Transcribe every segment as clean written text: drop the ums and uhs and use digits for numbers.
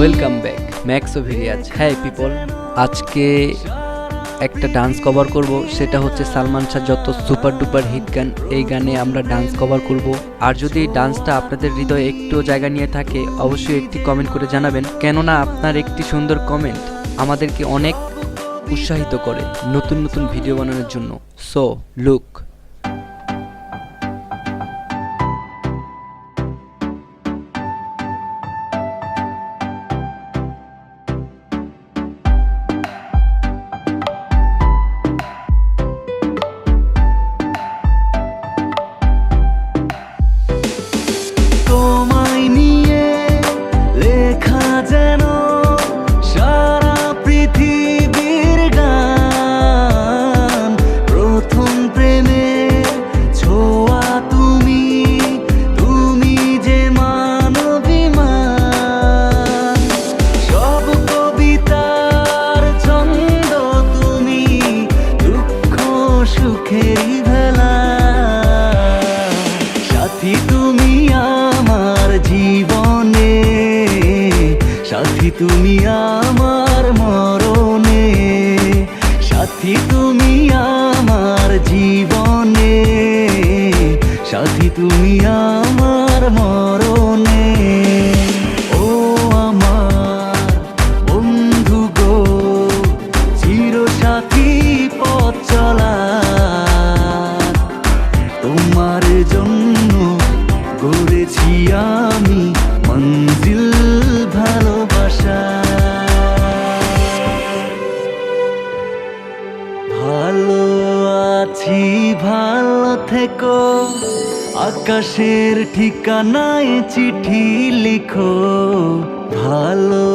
Welcome back max ভিরিয়াজ। হ্যাঁ people, আজকে একটা ডান্স কভার করব, সেটা হচ্ছে সালমান শাহ যত সুপার ডুপার হিট গান, এই গানে আমরা ডান্স কভার করব। আর যদি এই ডান্সটা আপনাদের হৃদয়ে একটু জায়গা নিয়ে থাকে, অবশ্যই একটি কমেন্ট করে জানাবেন, কেননা আপনার একটি সুন্দর কমেন্ট আমাদেরকে অনেক উৎসাহিত করে নতুন নতুন ভিডিও বানানোর জন্য। So look. তোমায় নিয়ে লেখা যেন সারা পৃথিবীর গান, প্রথম প্রেমে ছোঁয়া তুমি, তুমি যে মানবিমান, সব কবিতার ছন্দ তুমি, দুঃখ সুখের ভেলা, সাথী তুমি আমার জীবনে, সাথী তুমি আমার মরণে, সাথী তুমি আমার জীবনে, সাথী তুমি আমার মরণে। ও আমার বন্ধু গো, চির সাথী পথ চলা, তোমার জন্য গড়েছি আমি মঞ্জিল ভালোবাসা। ভালো আছি ভালো থেকো, আকাশের ঠিকানায় চিঠি লিখো। ভালো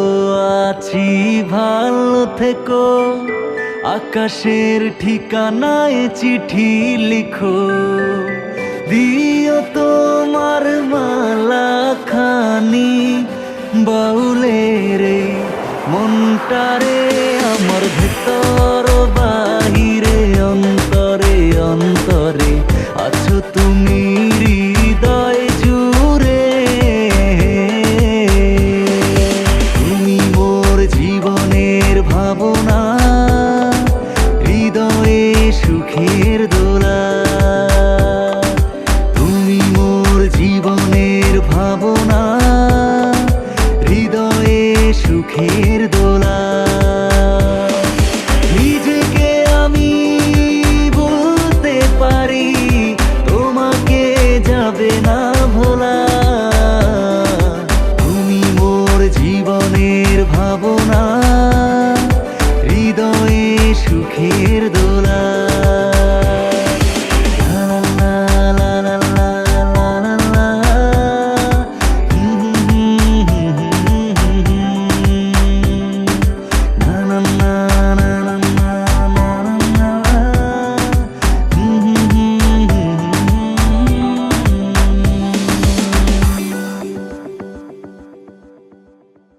আছি ভালো থেকো, আকাশের ঠিকানায় চিঠি লিখো। দিও তোমার মালা খানি বাউলেরে মনটারে, আমার ভেতর বাহিরে অন্তরে অন্তরে আছো তুমি হৃদয় জুড়ে। তুমি মোর জীবনের ভাবনা, হৃদয়ে সুখের দোলা, তুমি মোর জীবনের ভাবনা, হৃদয়ে সুখের দোলা। নিজেকে আমি বলতে পারি, তোমাকে যাবে না ভোলা, তুমি মোর জীবনের ভাবনা।